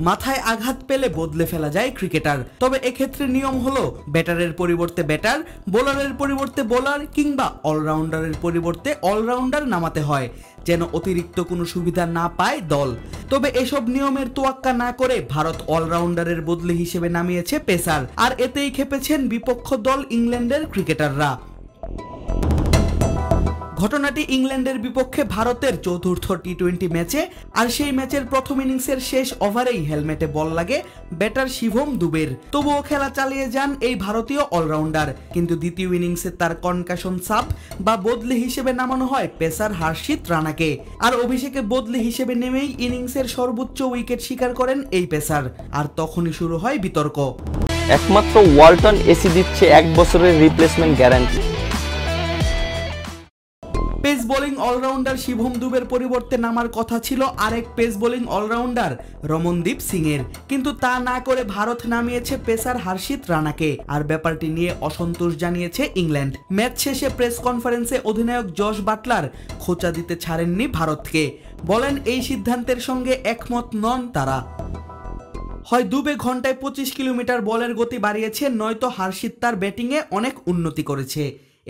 মাথায় আঘাত পেলে বদলে ফেলা যায় ক্রিকেটার। তবে এক্ষেত্রে নিয়ম হলো ব্যাটারের পরিবর্তে ব্যাটার, বোলারের পরিবর্তে বোলার কিংবা অলরাউন্ডারের পরিবর্তে অলরাউন্ডার নামাতে হয়, যেন অতিরিক্ত কোনো সুবিধা না পায় দল। তবে এসব নিয়মের তোয়াক্কা না করে ভারত অলরাউন্ডারের বদলি হিসেবে নামিয়েছে পেসার, আর এতেই খেপেছেন বিপক্ষ দল ইংল্যান্ডের ক্রিকেটাররা। ঘটনাটি ইংল্যান্ডের বিপক্ষে ভারতের চতুর্থ টি-20 ম্যাচে, আর সেই ম্যাচের প্রথম ইনিংসের শেষ ওভারেই হেলমেটে বল লাগে ব্যাটার শিভম দুবের। তবুও খেলা চালিয়ে যান এই ভারতীয় অলরাউন্ডার, কিন্তু দ্বিতীয় ইনিংসে তার কনকাশন সাব বা বদলি হিসেবে নামানো হয় পেসার হর্ষিত রানাকে, আর অভিষেকে বদলি হিসেবে নেমেই ইনিংসের সর্বোচ্চ উইকেট শিকার করেন এই পেসার, আর তখনই শুরু হয় বিতর্ক। একমাত্র ওয়ালটন এসি দিচ্ছে 1 বছরের replacement guarantee. Pace bowling allrounder Shivam দুবের পরিবর্তে নামার কথা ছিল আরেক pace bowling allrounder Ramandeep Singh এর, কিন্তু তা না করে ভারত নামিয়েছে পেসার হর্ষিত রানাকে, আর ব্যাপারটি নিয়ে অসন্তোষ জানিয়েছে ইংল্যান্ড। ম্যাচ শেষে প্রেস কনফারেন্সে অধিনায়ক জশ বাটলার খোঁচা দিতে ছাড়েননি ভারতকে, বলেন এই সিদ্ধান্তের সঙ্গে একমত নন তারা। হয় দুবে ঘন্টায় 25 কিলোমিটার বলের গতি বাড়িয়েছে, নয়তো হর্ষিত তার ব্যাটিংয়ে অনেক উন্নতি করেছে।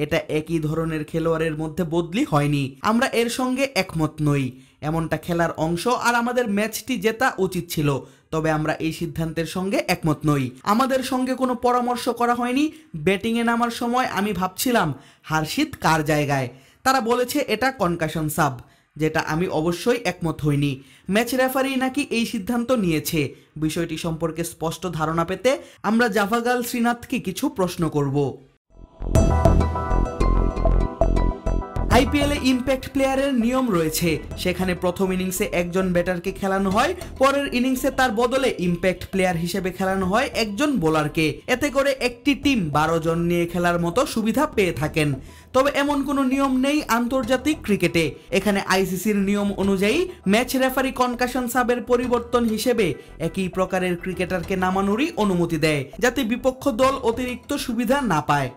এটা একই ধরনের খেলোয়াড়ের মধ্যে বদলি হয়নি, আমরা এর সঙ্গে একমত নই। এমনটা খেলার অংশ, আর আমাদের ম্যাচটি জেতা উচিত ছিল, তবে আমরা এই সিদ্ধান্তের সঙ্গে একমত নই। আমাদের সঙ্গে কোনো পরামর্শ করা হয়নি। ব্যাটিংয়ে নামার সময় আমি ভাবছিলাম হর্ষিত কার জায়গায়, তারা বলেছে এটা কনকাশন সাব, যেটা আমি অবশ্যই একমত হইনি। ম্যাচ রেফারি নাকি এই সিদ্ধান্ত নিয়েছে। বিষয়টি সম্পর্কে স্পষ্ট ধারণা পেতে আমরা জাভাগাল শ্রীনাথকে কিছু প্রশ্ন করব। আইপিএলে ইম্প্যাক্ট প্লেয়ারের নিয়ম রয়েছে, সেখানে প্রথম ইনিংসে একজন ব্যাটারকে খেলানো হয়, পরের ইনিংসে তার বদলে ইম্প্যাক্ট প্লেয়ার হিসেবে খেলানো হয় একজন বোলারকে। এতে করে একটি টিম 12 জন নিয়ে খেলার মতো সুবিধা পেয়ে থাকেন। তবে এমন কোনো নিয়ম নেই আন্তর্জাতিক ক্রিকেটে। এখানে আইসিসির নিয়ম অনুযায়ী ম্যাচ রেফারি কনকাশন সাবের পরিবর্তন হিসেবে একই প্রকারের ক্রিকেটারকে নামানোরই অনুমতি দেয়, যাতে বিপক্ষ দল অতিরিক্ত সুবিধা না পায়।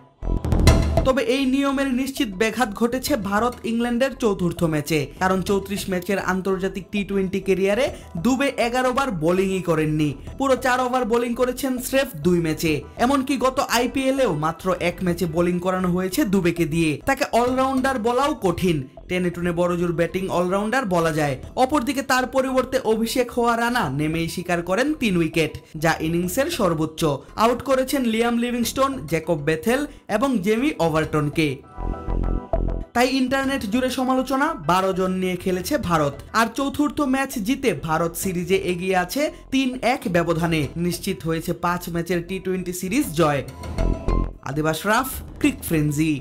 তবে এই নিয়মের নিশ্চিত ব্যাঘাত ঘটেছে ভারত ইংল্যান্ডের চতুর্থ ম্যাচে, কারণ 34 ম্যাচের আন্তর্জাতিক টি-20 ক্যারিয়ারে দুবে 11 বার বোলিংই করেননি, পুরো 4 ওভার বোলিং করেছেন স্রেফ 2 ম্যাচে। এমনকি গত আইপিএলেও মাত্র 1 ম্যাচে বোলিং করানো হয়েছে দুবেকে দিয়ে। তাকে অলরাউন্ডার বলাও কঠিন, টেনে টুনে বড়জোর ব্যাটিং অলরাউন্ডার বলা যায়। অপরদিকে তার পরিবর্তে অভিষেক হওয়া রানা নেমেই শিকার করেন 3 উইকেট, যা ইনিংসের সর্বোচ্চ। আউট করেছেন লিয়াম লিভিংস্টোন, জ্যাকব বেথেল এবং জেমি ওভারটনকে। তাই ইন্টারনেট জুড়ে সমালোচনা, 12 জন নিয়ে খেলেছে ভারত, আর চতুর্থ ম্যাচ জিতে ভারত সিরিজে এগিয়ে আছে 3-1 ব্যবধানে। নিশ্চিত হয়েছে 5 ম্যাচের টি-20 সিরিজ জয়। আদিব আশরাফ, ক্রিক ফ্রেন্জি।